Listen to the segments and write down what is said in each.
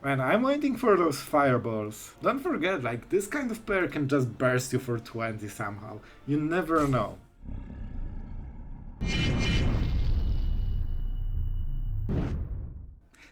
Man, I'm waiting for those fireballs. Don't forget, like, this kind of player can just burst you for 20 somehow. You never know.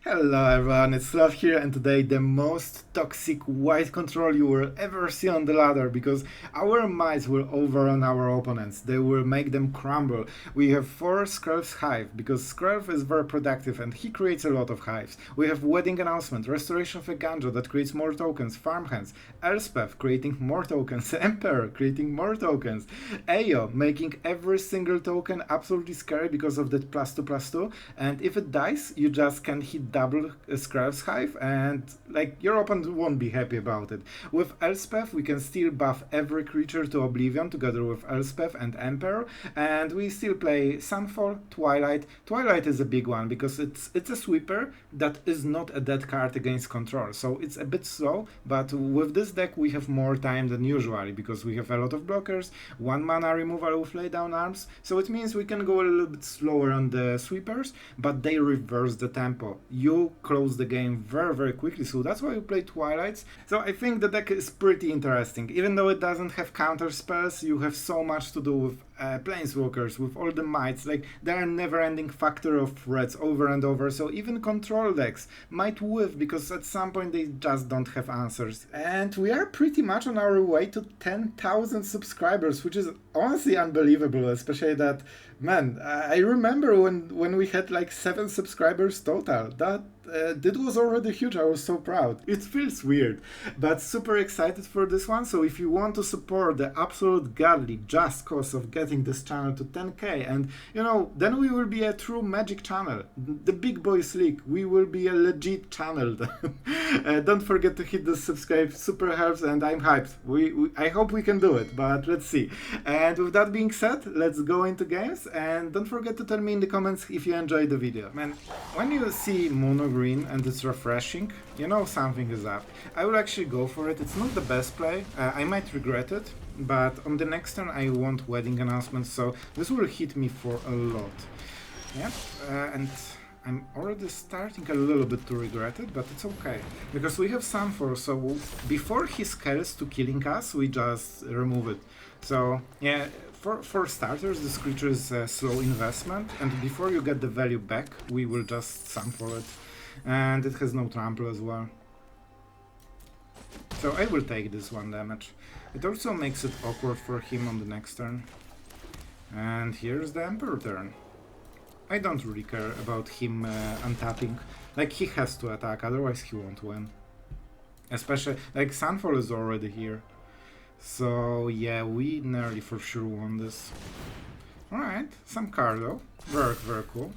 Hello everyone, it's Sloth here, and today the most toxic white control you will ever see on the ladder, because our mites will overrun our opponents. They will make them crumble. We have 4 Skrelv's Hive, because Skrelv is very productive and he creates a lot of hives. We have Wedding Announcement, Restoration of Eiganjo that creates more tokens, Farmhands, Elspeth creating more tokens, Emperor creating more tokens, Ayo making every single token absolutely scary because of that +2/+2, and if it dies, you just can hit double Skrelv's Hive and like your opponent won't be happy about it. With Elspeth we can still buff every creature to Oblivion together with Elspeth and Emperor, and we still play Sunfall, Twilight. Twilight is a big one because it's a sweeper that is not a dead card against control, so it's a bit slow, but with this deck we have more time than usually because we have a lot of blockers, 1 mana removal with Laydown Arms, so it means we can go a little bit slower on the sweepers, but they reverse the tempo. You close the game very quickly, so that's why you play Twilights. So I think the deck is pretty interesting. Even though it doesn't have counter spells, you have so much to do with planeswalkers, with all the mites. Like, there are never-ending factor of threats over and over, so even control decks might whiff because at some point they just don't have answers. And we are pretty much on our way to 10,000 subscribers, which is honestly unbelievable, especially that, man, I remember when we had like 7 subscribers total. That was already huge. I was so proud. It feels weird, but super excited for this one. So if you want to support the absolute godly just cause of getting this channel to 10k, and you know, then we will be a true magic channel, the big boys league. We will be a legit channel. Don't forget to hit the subscribe, super helps, and I'm hyped. I hope we can do it, but let's see. And with that being said, let's go into games, and don't forget to tell me in the comments if you enjoyed the video. Man, when you see mono green and it's refreshing, you know something is up. I will actually go for it. It's not the best play, I might regret it, but on the next turn I want Wedding Announcement, so this will hit me for a lot. Yep, and I'm already starting a little bit to regret it, but it's okay, because we have Sunfall, so before he scales to killing us, we just remove it. So yeah, for starters, this creature is a slow investment, and before you get the value back, we will just Sunfall it. And it has no trample as well. So I will take this 1 damage. It also makes it awkward for him on the next turn. And here's the Emperor turn. I don't really care about him untapping. Like, he has to attack, otherwise he won't win. Especially, like, Sunfall is already here. So yeah, we nearly for sure won this. Alright, some Cardo. Very cool.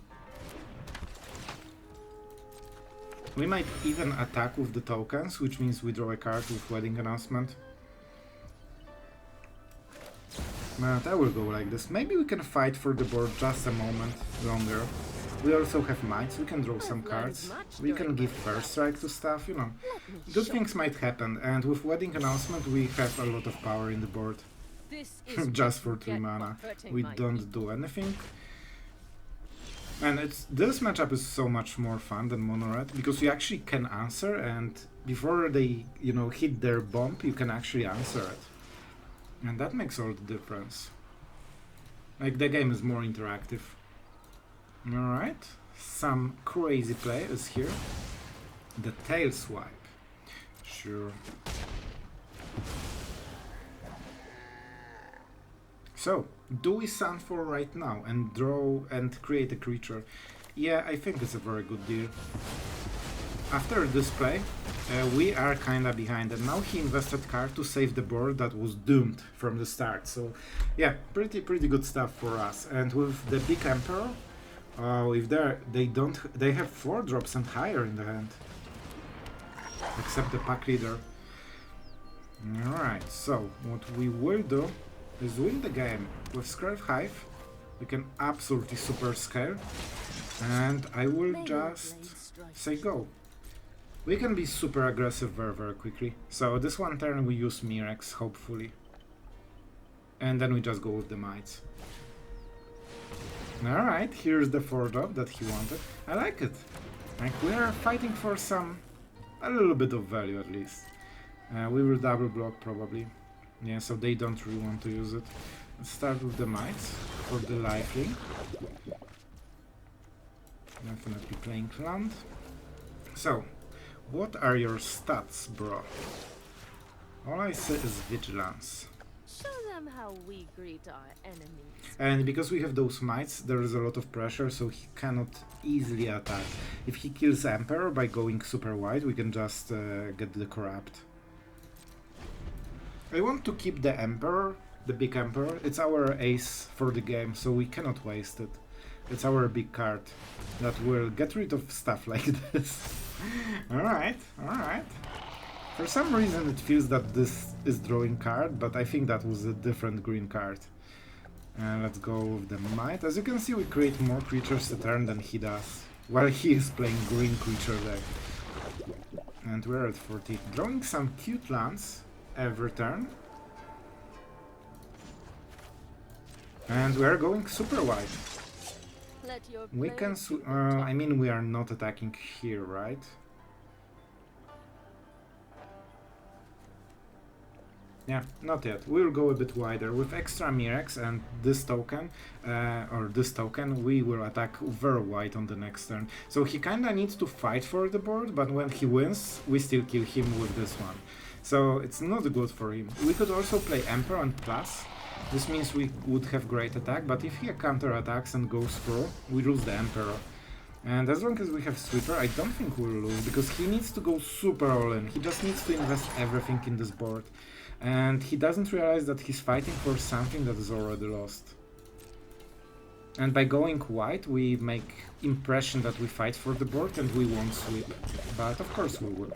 We might even attack with the tokens, which means we draw a card with Wedding Announcement. But I will go like this. Maybe we can fight for the board just a moment longer. We also have mites, we can draw some cards. We can give first strike to stuff, you know. Good things might happen, and with Wedding Announcement we have a lot of power in the board. Just for 3 mana. We don't do anything. And this matchup is so much more fun than Mono Red, because you actually can answer, and before they, you know, hit their bomb, you can actually answer it. And that makes all the difference. Like, the game is more interactive. Alright, some crazy play is here. The tail swipe. Sure. So, do we Sunfall right now and draw and create a creature? Yeah, I think it's a very good deal. After this play, we are kinda behind, and now he invested card to save the board that was doomed from the start. So yeah, pretty good stuff for us. And with the big Emperor, if they have 4 drops and higher in the hand, except the pack leader. Alright, so what we will do is win the game with Skrelv Hive. We can absolutely super scale, and I will just say go. We can be super aggressive very quickly. So this 1 turn we use Mirex, hopefully. And then we just go with the mites. Alright, here's the 4 drop that he wanted. I like it. Like, we are fighting for some a little bit of value at least. We will double block probably. Yeah, so they don't really want to use it. Let's start with the mites for the lifelink. Definitely playing land. So, what are your stats, bro? All I say is vigilance. Show them how we greet our enemies. And because we have those mites, there is a lot of pressure, so he cannot easily attack. If he kills Emperor by going super wide, we can just get the corrupt. I want to keep the Emperor, the big Emperor. It's our ace for the game, so we cannot waste it. It's our big card that will get rid of stuff like this. Alright, alright. For some reason it feels that this is drawing card, but I think that was a different green card. Let's go with the might. As you can see, we create more creatures a turn than he does, while he is playing green creature deck. And we're at 14. Drawing some cute lands every turn. And we're going super wide. We can... I mean, we are not attacking here, right? Yeah, not yet. We'll go a bit wider. With extra Mirex and this token, we will attack very wide on the next turn. So he kinda needs to fight for the board, but when he wins, we still kill him with this one. So it's not good for him. We could also play Emperor and Plus. This means we would have great attack, but if he counter attacks and goes through, we lose the Emperor. And as long as we have Sweeper, I don't think we'll lose, because he needs to go super all in. He just needs to invest everything in this board. And he doesn't realize that he's fighting for something that is already lost. And by going white, we make impression that we fight for the board and we won't sweep. But of course we will.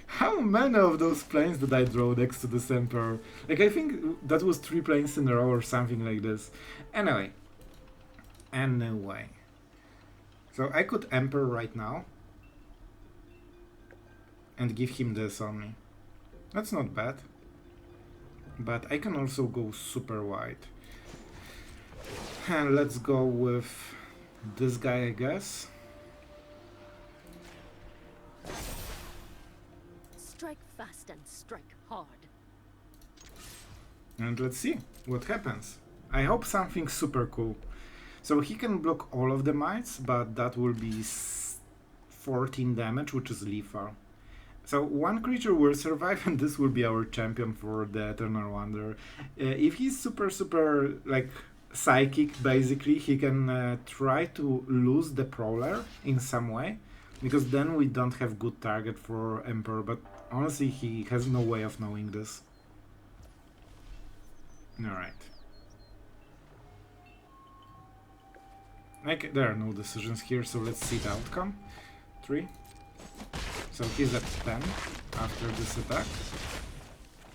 How many of those planes did I draw next to this Emperor? Like, I think that was 3 planes in a row or something like this. Anyway. So I could Emperor right now. And give him this only. That's not bad. But I can also go super wide. And let's go with this guy, I guess. Strike fast and strike hard. And let's see what happens. I hope something super cool. So he can block all of the mites, but that will be 14 damage, which is lethal. So one creature will survive, and this will be our champion for the Eternal Wanderer. If he's super like psychic, basically, he can try to lose the Prowler in some way, because then we don't have good target for Emperor, but honestly he has no way of knowing this. Alright. Like, there are no decisions here, so let's see the outcome. 3. So he's at 10 after this attack.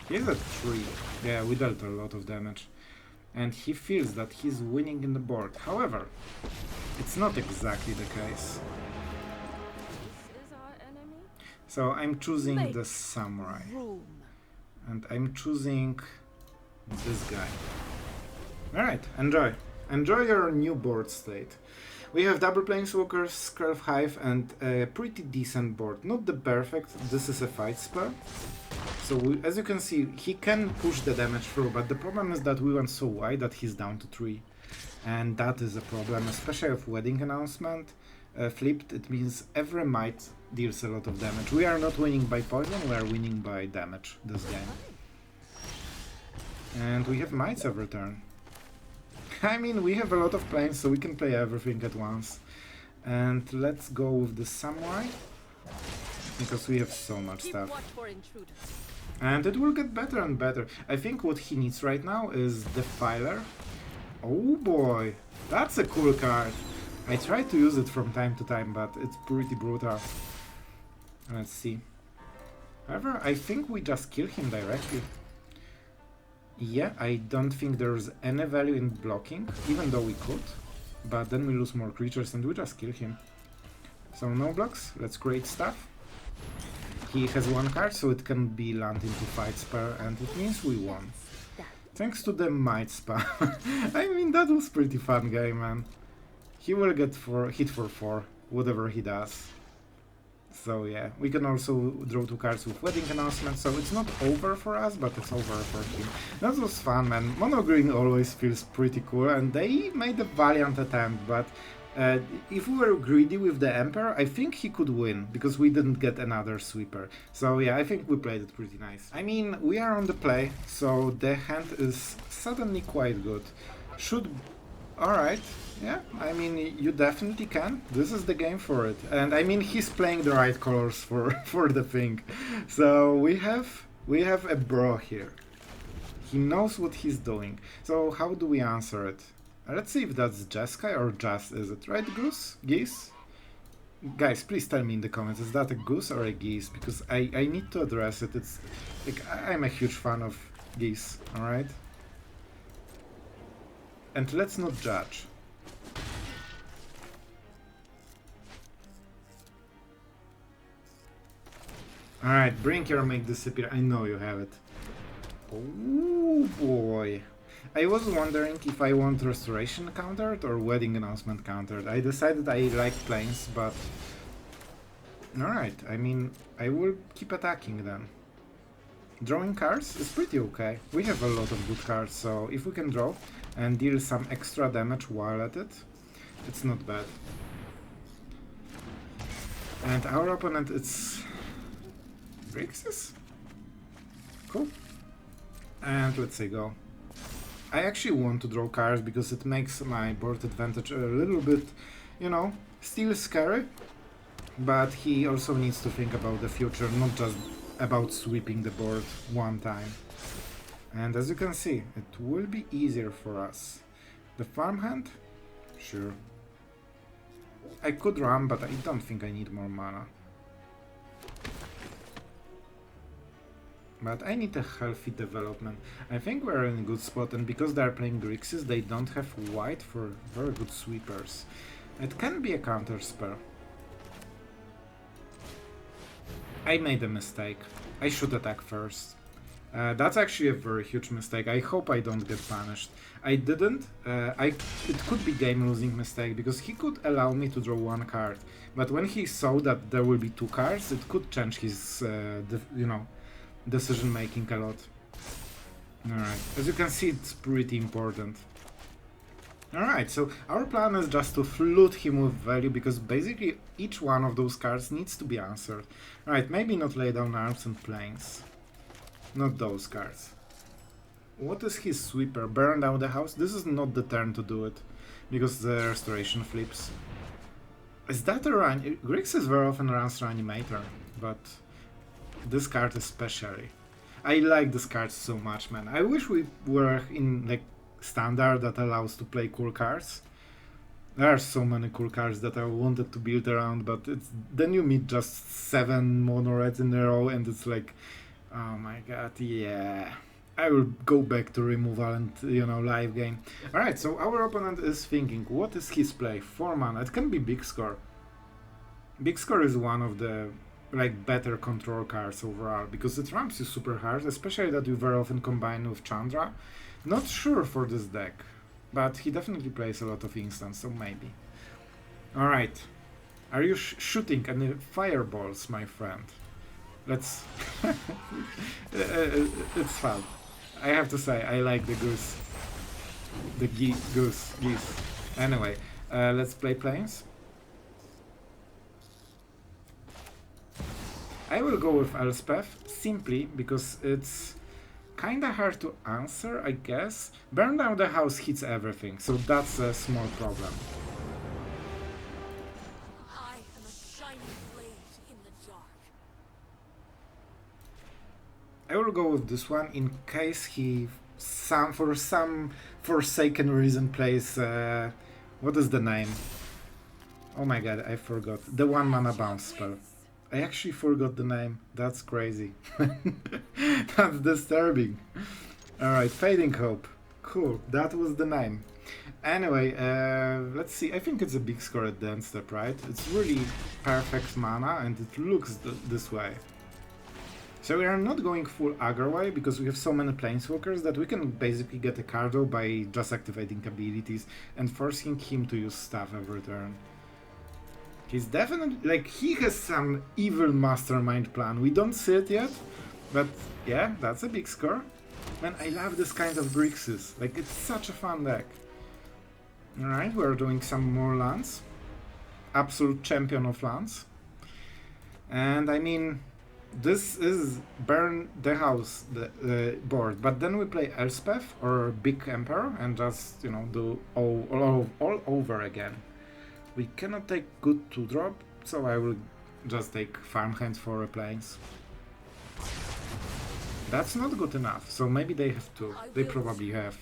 He's at 3. Yeah, we dealt a lot of damage. And he feels that he's winning in the board. However, it's not exactly the case. This is our enemy. So I'm choosing the Samurai. And I'm choosing this guy. Alright, enjoy. Enjoy your new board state. We have double planeswalkers, Skrelv, Hive, and a pretty decent board. Not the perfect, this is a fight spell. So as you can see, he can push the damage through, but the problem is that we went so wide that he's down to 3. And that is a problem, especially if Wedding Announcement flipped. It means every might deals a lot of damage. We are not winning by poison, we are winning by damage this game. And we have mites every turn. I mean, we have a lot of planes, so we can play everything at once. And let's go with the Samurai, because we have so much stuff. And it will get better and better. I think what he needs right now is Defiler. Oh boy, that's a cool card. I try to use it from time to time, but it's pretty brutal. Let's see. However, I think we just kill him directly. Yeah, I don't think there's any value in blocking, even though we could. But then we lose more creatures and we just kill him. So no blocks, let's create stuff. He has 1 card, so it can be land into fight spell, and it means we won. Thanks to the might spell. I mean, that was pretty fun game, man. He will get hit for 4, whatever he does. So yeah, we can also draw 2 cards with Wedding Announcement, so it's not over for us, but it's over for him. That was fun, man. Mono Green always feels pretty cool, and they made a valiant attempt, but if we were greedy with the Emperor, I think he could win, because we didn't get another sweeper. So yeah, I think we played it pretty nice. I mean, we are on the play, so the hand is suddenly quite good. Should... Alright, yeah, I mean, you definitely can. This is the game for it. And I mean, he's playing the right colors for, for the thing. So we have a bro here. He knows what he's doing. So how do we answer it? Let's see if that's Jeskai or Just, is it? Right, Goose? Geese? Guys, please tell me in the comments, is that a goose or a geese? Because I need to address it. It's like, I'm a huge fan of geese, alright? And let's not judge. Alright, bring your make disappear. I know you have it. Oh boy. I was wondering if I want Restoration countered or Wedding Announcement countered. I decided I like planes, but... Alright, I mean, I will keep attacking then. Drawing cards is pretty okay. We have a lot of good cards, so if we can draw and deal some extra damage while at it, it's not bad. And our opponent, it's... Grixis? Cool. And let's say go. I actually want to draw cards because it makes my board advantage a little bit, you know, still scary. But he also needs to think about the future, not just about sweeping the board one time. And as you can see, it will be easier for us. The farmhand? Sure. I could run, but I don't think I need more mana. But I need a healthy development. I think we're in a good spot, and because they're playing Grixis, they don't have white for very good sweepers. It can be a counterspell. I made a mistake. I should attack first. That's actually a very huge mistake. I hope I don't get punished. I didn't. It could be game-losing mistake, because he could allow me to draw 1 card. But when he saw that there will be 2 cards, it could change his, you know, decision-making a lot. Alright, as you can see, it's pretty important. Alright, so our plan is just to flood him with value, because basically each one of those cards needs to be answered. Alright, maybe not lay down arms and planes. Not those cards. What is his sweeper? Burn down the house? This is not the turn to do it, because the restoration flips. Is that a run? Grixis very often runs Reanimator, but this card especially. I like this card so much, man. I wish we were in like standard that allows to play cool cards. There are so many cool cards that I wanted to build around, but it's then you meet just 7 mono reds in a row, and it's like, oh my god, yeah. I will go back to removal and, you know, live game. Alright, so our opponent is thinking, what is his play? 4 mana. It can be Big Score. Big Score is one of the like better control cards overall, because it ramps you super hard, especially that you very often combine with Chandra. Not sure for this deck, but he definitely plays a lot of instants, so maybe. Alright, are you shooting any fireballs, my friend? Let's... it's fun. I have to say, I like the goose. The geese. Anyway, let's play planes. I will go with Elspeth, simply because it's kinda hard to answer, I guess. Burn down the house hits everything, so that's a small problem. I am a shining blade in the dark. I will go with this one in case he for some forsaken reason plays what is the name? Oh my god, I forgot. The 1 mana bounce spell. I actually forgot the name. That's crazy. That's disturbing. Alright, Fading Hope. Cool, that was the name. Anyway, let's see. I think it's a big score at the end step, right? It's really perfect mana, and it looks this way. So we are not going full aggro way, because we have so many planeswalkers that we can basically get a card out by just activating abilities and forcing him to use stuff every turn. He's definitely, like, he has some evil mastermind plan. We don't see it yet, but yeah, that's a big score. Man, I love this kind of Grixis. Like, it's such a fun deck. Alright, we're doing some more lands. Absolute champion of lands. And I mean, this is burn the house the board, but then we play Elspeth or Big Emperor and just, you know, do all over again. We cannot take good 2-drop, so I will just take Farmhand for a plains. That's not good enough, so maybe they have to. They probably have.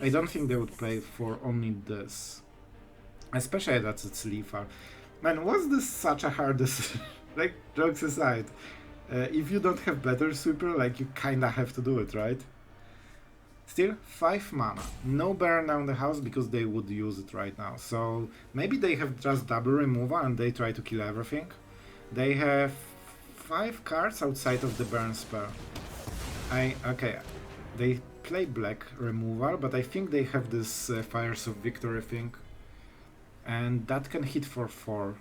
I don't think they would play for only this. Especially that it's lethal. Man, was this such a hard decision? Like, jokes aside. If you don't have better sweeper, like, you kinda have to do it, right? Still, 5 mana. No burn down the house because they would use it right now. So, maybe they have just double removal and they try to kill everything. They have 5 cards outside of the burn spell. Okay, they play black removal, but I think they have this Fires of Victory thing. And that can hit for 4.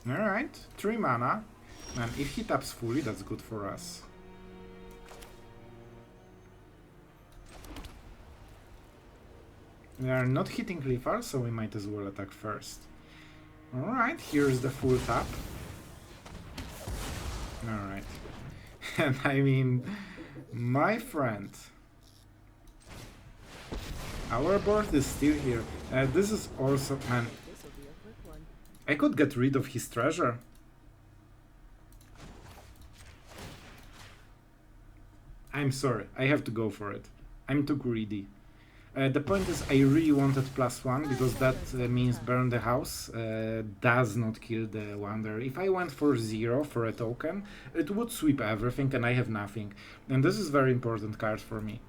Alright, 3 mana. And if he taps fully, that's good for us. We are not hitting lethal, so we might as well attack first. Alright, here's the full tap. Alright. And I mean, my friend, our board is still here. This is also, man, I could get rid of his treasure. I'm sorry, I have to go for it. I'm too greedy. The point is, I really wanted +1 because that means burn the house does not kill the Wanderer. If I went for 0 for a token, it would sweep everything and I have nothing. And this is a very important card for me.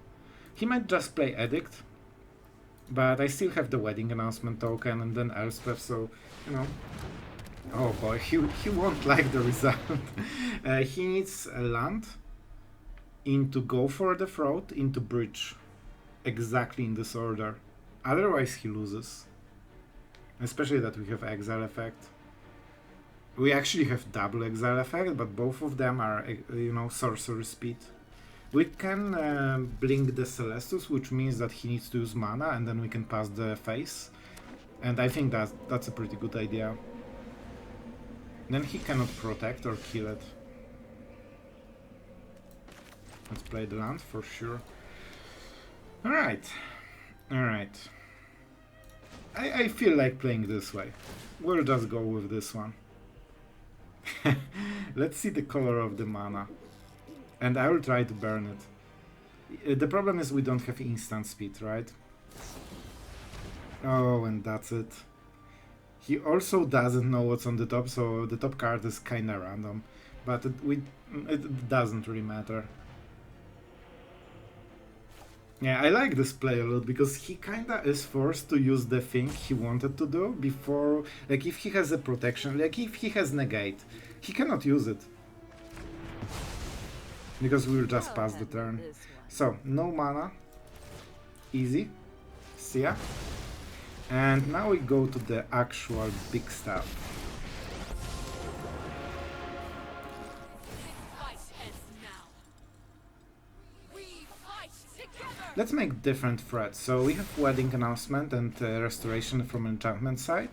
He might just play Edict, but I still have the wedding announcement token and then Elspeth, so, you know. Oh boy, he won't like the result. He needs a land, into Go for the Throat, into Bridge. Exactly in this order. Otherwise he loses. Especially that we have Exile effect. We actually have double Exile effect, but both of them are, you know, sorcery speed. We can blink the Celestus, which means that he needs to use mana, and then we can pass the face. And I think that's a pretty good idea. Then he cannot protect or kill it. Let's play the land for sure. Alright. Alright. I feel like playing this way. We'll just go with this one. Let's see the color of the mana. And I will try to burn it. The problem is we don't have instant speed, right? Oh, and that's it. He also doesn't know what's on the top, so the top card is kinda random. But it doesn't really matter. Yeah, I like this play a lot because he kinda is forced to use the thing he wanted to do before, like if he has a protection, like if he has negate, he cannot use it. Because we'll just pass the turn. So, no mana. Easy. See ya. And now we go to the actual big stuff. Let's make different threats. So we have Wedding Announcement and Restoration from Enchantment side.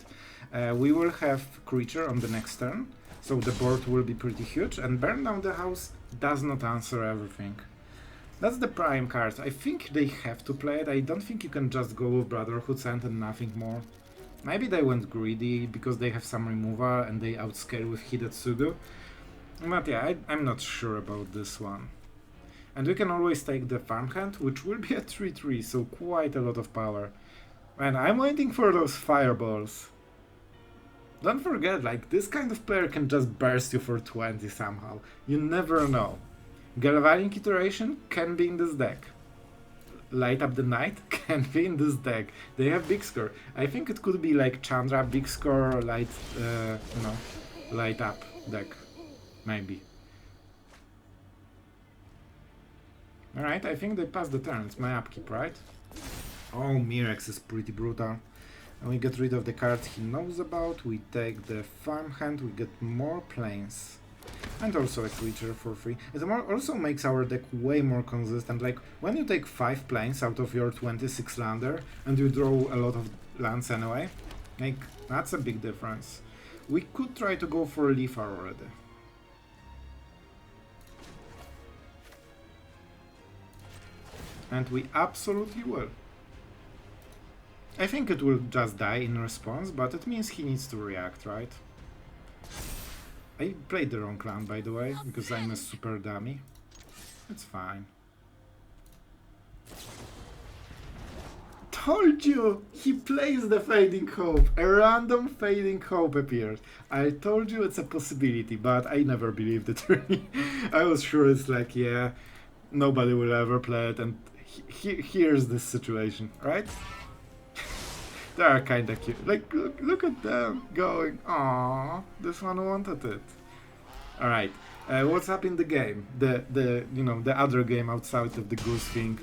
We will have Creature on the next turn, so the board will be pretty huge, and Burn Down the House does not answer everything. That's the prime card. I think they have to play it. I don't think you can just go with Brotherhood's End and nothing more. Maybe they went greedy because they have some removal and they outscale with Hidetsugu. But yeah, I'm not sure about this one. And we can always take the Farmhand, which will be a 3-3, so quite a lot of power. And I'm waiting for those fireballs. Don't forget, like, this kind of player can just burst you for 20 somehow. You never know. Galvanic Iteration can be in this deck. Light Up the Night can be in this deck. They have big score. I think it could be like Chandra, big score, light, you know, light up deck. Maybe. Alright, I think they passed the turn. It's my upkeep, right? Oh, Mirex is pretty brutal. And we get rid of the cards he knows about. We take the Farmhand, we get more planes. And also a creature for free. It also makes our deck way more consistent. Like, when you take 5 planes out of your 26 lander, and you draw a lot of lands anyway, like, that's a big difference. We could try to go for a Leaf already. And we absolutely will. I think it will just die in response, but it means he needs to react, right? I played the wrong land, by the way, because I'm a super dummy. It's fine. Told you! He plays the Fading Hope. A random Fading Hope appeared. I told you it's a possibility, but I never believed it really. I was sure it's like, yeah, nobody will ever play it, and here's this situation, right? They are kinda cute. Like, look at them going, aww, this one wanted it. Alright, what's up in the game? The other game outside of the goose thing.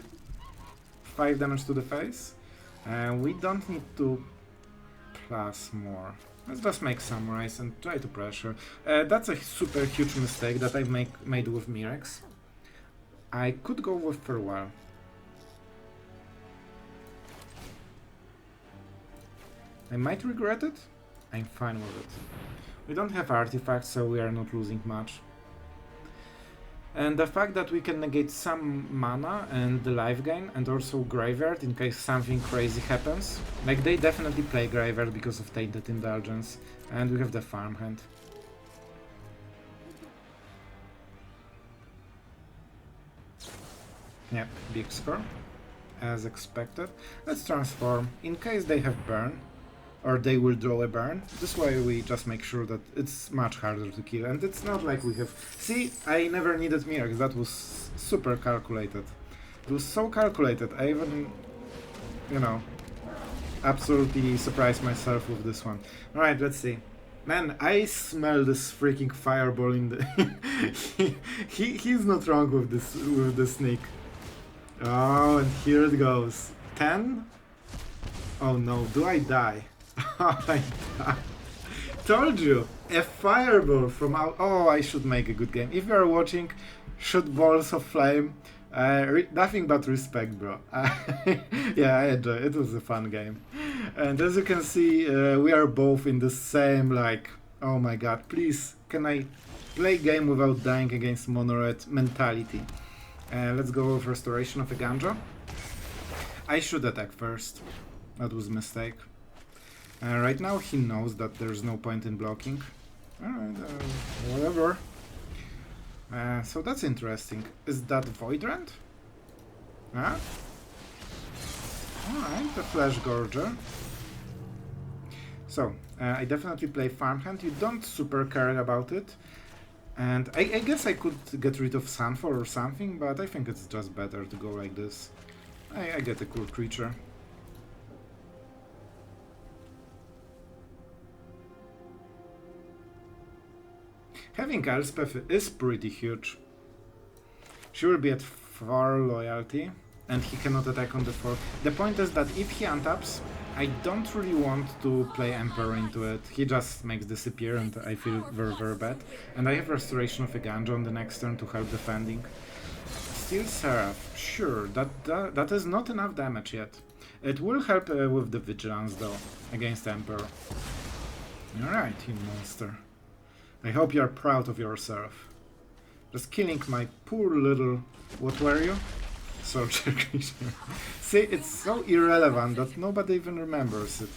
5 damage to the face. We don't need to plus more. Let's just make Samurais and try to pressure. That's a super huge mistake that I made with Mirex. I could go with Farewell. I might regret it. I'm fine with it. We don't have artifacts, so we are not losing much. And the fact that we can negate some mana and the life gain, and also Graveyard in case something crazy happens. Like, they definitely play Graveyard because of Tainted Indulgence. And we have the Farmhand. Yep, big score. As expected. Let's transform in case they have Burn. Or they will draw a burn. This way we just make sure that it's much harder to kill. And it's not like we have... See, I never needed Mirrors. That was super calculated. It was so calculated. I even, you know, absolutely surprised myself with this one. Alright, let's see. Man, I smell this freaking fireball in the... he's not wrong with this sneak. Oh, and here it goes. 10? Oh no, do I die? I died. Told you! A fireball from out... Oh, I should make a good game. If you are watching, shoot balls of flame. Nothing but respect, bro. Yeah, I enjoy it. It was a fun game. And as you can see, we are both in the same, like, oh my god, please, can I play game without dying against Monored mentality? Let's go with Restoration of Eiganjo. I should attack first. That was a mistake. Right now he knows that there's no point in blocking. Alright, whatever. So that's interesting. Is that Voidrand? Huh? Alright, the Flesh Gorger. So, I definitely play Farmhand. You don't super care about it. And I guess I could get rid of Sunfall or something, but I think it's just better to go like this. I get a cool creature. Having Elspeth is pretty huge. She will be at 4 loyalty, and he cannot attack on the 4. The point is that if he untaps, I don't really want to play Emperor into it. He just makes disappear, and I feel very, very bad. And I have Restoration of Eiganjo on the next turn to help defending. Steel Seraph, sure, that is not enough damage yet. It will help with the Vigilance, though, against Emperor. Alright, you monster. I hope you are proud of yourself. Just killing my poor little... What were you? Soldier creature. See, it's so irrelevant that nobody even remembers it.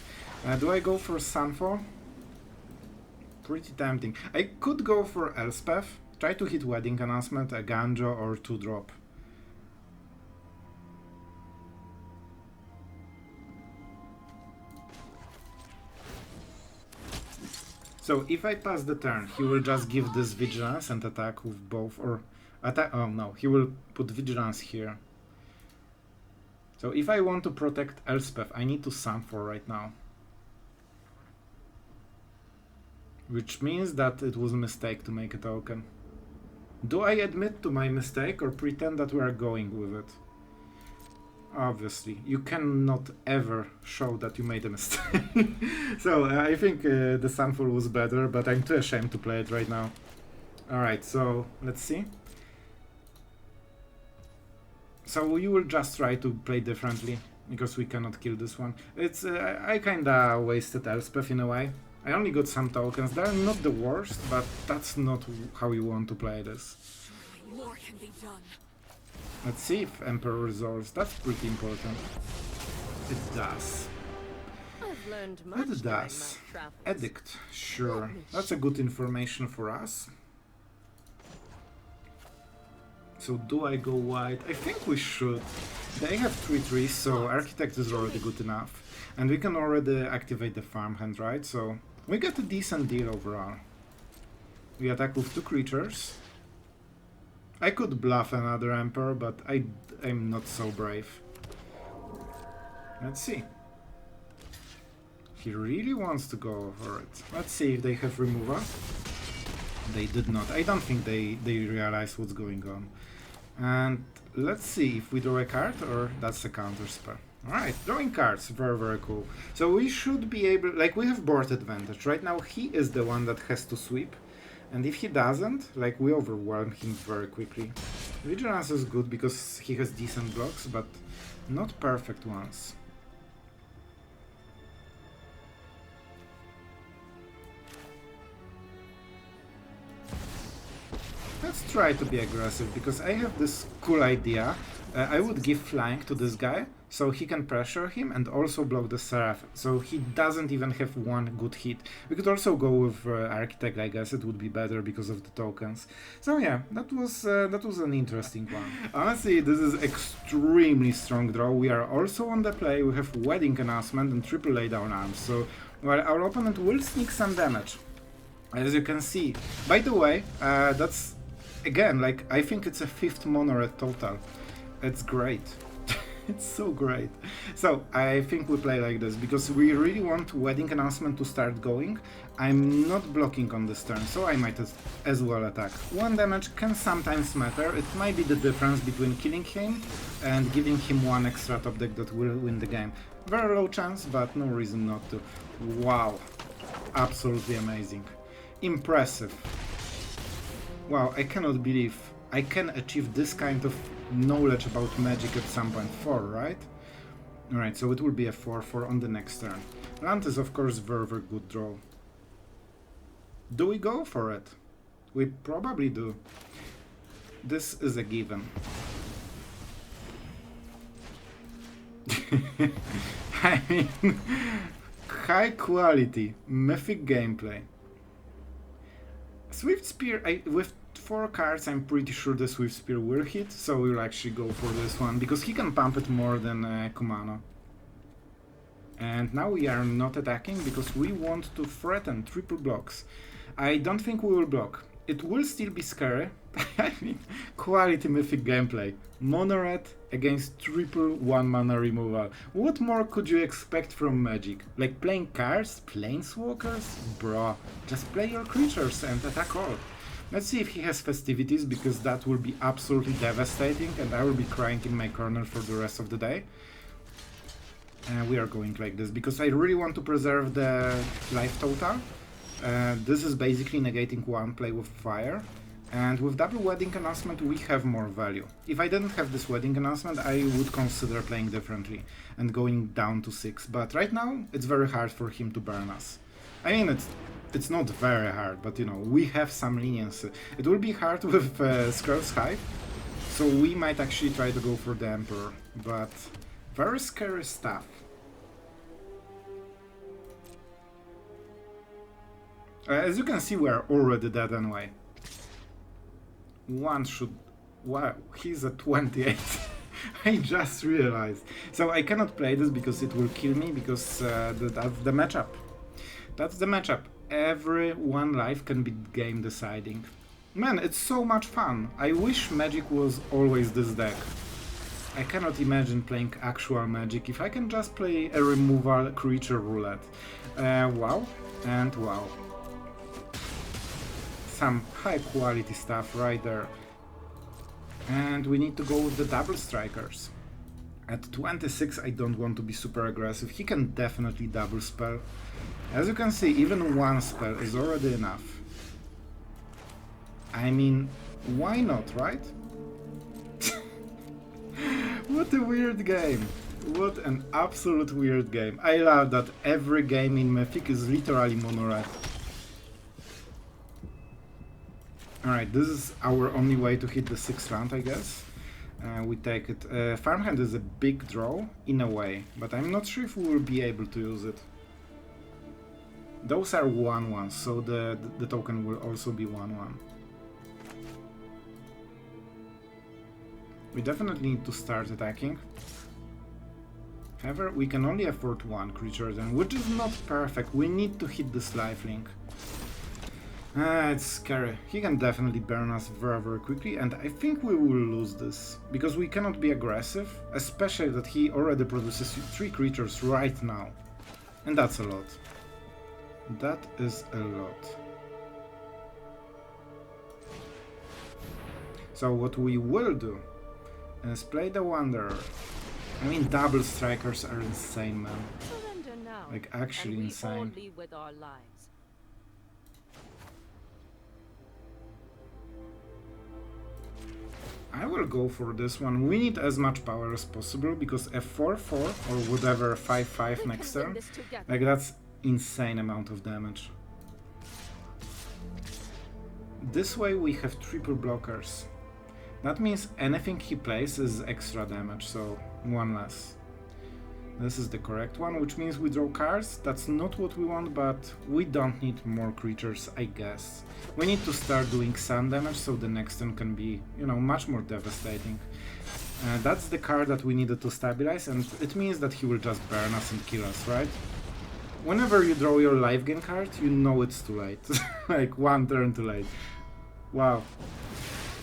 Do I go for Sunfall? Pretty tempting. I could go for Elspeth. Try to hit Wedding Announcement, Eiganjo, or 2-drop. So if I pass the turn, he will just give this Vigilance and attack with both, or attack. Oh no, he will put Vigilance here. So if I want to protect Elspeth, I need to Sunfall right now. Which means that it was a mistake to make a token. Do I admit to my mistake or pretend that we are going with it? Obviously, you cannot ever show that you made a mistake. So I think the Sunfall was better, but I'm too ashamed to play it right now. Alright, so let's see. So you will just try to play differently, because we cannot kill this one. It's I kinda wasted Elspeth in a way. I only got some tokens. They're not the worst, but that's not how you want to play this. More can be done. Let's see if Emperor resolves. That's pretty important. It does. I've learned much It during does. my travels. Edict. Sure. That's a good information for us. So do I go white? I think we should. They have 3 trees, so Architect is already good enough. And we can already activate the Farmhand, right? So we got a decent deal overall. We attack with 2 creatures. I could bluff another Emperor, but I'm not so brave. Let's see. He really wants to go for it. Let's see if they have removal. They did not. I don't think they realize what's going on. And let's see if we draw a card or that's a counterspell. Alright, drawing cards, very, very cool. So we should be able, like, we have board advantage. Right now he is the one that has to sweep. And if he doesn't, like, we overwhelm him very quickly. Vigilance is good because he has decent blocks, but not perfect ones. Let's try to be aggressive, because I have this cool idea. I would give flying to this guy, so he can pressure him and also block the Seraph, so he doesn't even have one good hit. We could also go with Architect, I guess it would be better because of the tokens. So yeah, that was an interesting one. Honestly, this is extremely strong draw. We are also on the play, we have Wedding Announcement and triple laydown arms, so well, our opponent will sneak some damage, as you can see. By the way, that's again, like, I think it's a 5th mono-red total. It's great. It's so great. So I think we play like this because we really want Wedding Announcement to start going. I'm not blocking on this turn, so I might as well attack. 1 damage can sometimes matter. It might be the difference between killing him and giving him 1 extra top deck that will win the game. Very low chance, but no reason not to. Wow. Absolutely amazing. Impressive. Wow, I cannot believe I can achieve this kind of knowledge about magic at some point. 4, right? Alright, so it will be a 4-4 on the next turn. Land is of course very, very good draw. Do we go for it? We probably do. This is a given. I mean, high quality, mythic gameplay. Swift Spear, with 4 cards, I'm pretty sure the Swift Spear will hit, so we'll actually go for this one, because he can pump it more than Kumano. And now we are not attacking, because we want to threaten triple blocks. I don't think we will block. It will still be scary. I mean, quality mythic gameplay. Mono red against triple 1-mana removal. What more could you expect from Magic? Like playing cards? Planeswalkers? Bro, just play your creatures and attack all. Let's see if he has festivities, because that will be absolutely devastating and I will be crying in my corner for the rest of the day. We are going like this, because I really want to preserve the life total. This is basically negating 1 play with fire. And with double Wedding Announcement we have more value. If I didn't have this Wedding Announcement, I would consider playing differently and going down to 6. But right now it's very hard for him to burn us. I mean, it's not very hard, but you know, we have some leniency. It will be hard with Skrelv's Hive, so we might actually try to go for the Emperor. But very scary stuff. As you can see, we are already dead anyway. One should... Wow, he's at 28. I just realized. So I cannot play this because it will kill me, because that's the matchup. That's the matchup. Every 1 life can be game deciding. Man, it's so much fun. I wish Magic was always this deck. I cannot imagine playing actual Magic if I can just play a removal creature roulette. Wow, and wow. Some high quality stuff right there. And we need to go with the double strikers. At 26 I don't want to be super aggressive. He can definitely double spell. As you can see, even one spell is already enough. I mean, why not, right? What a weird game. What an absolute weird game. I love that every game in Mythic is literally mono-red. Alright, this is our only way to hit the 6th round, I guess. We take it. Farmhand is a big draw, in a way, but I'm not sure if we will be able to use it. Those are 1-1s, so the token will also be 1-1. We definitely need to start attacking. However, we can only afford 1 creature then, which is not perfect. We need to hit this lifelink. It's scary. He can definitely burn us very, very quickly, and I think we will lose this, because we cannot be aggressive, especially that he already produces 3 creatures right now. And that's a lot. That is a lot. So what we will do is play the Wanderer. I mean, double strikers are insane, man. Surrender now, Like, actually and we all insane. leave with our lives. I will go for this one. We need as much power as possible, because a 4-4 or whatever 5-5 We next can win turn, this together. like, that's insane amount of damage. This way we have triple blockers. That means anything he plays is extra damage, so 1 less. This is the correct one, which means we draw cards. That's not what we want, but we don't need more creatures, I guess. We need to start doing sun damage, so the next turn can be, you know, much more devastating. That's the card that we needed to stabilize, and it means that he will just burn us and kill us, right? Whenever you draw your life gain card, you know it's too late. Like, 1 turn too late. Wow.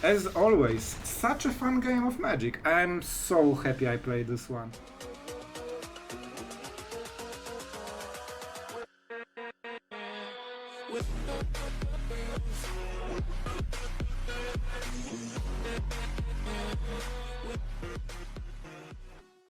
As always, such a fun game of Magic. I'm so happy I played this one. With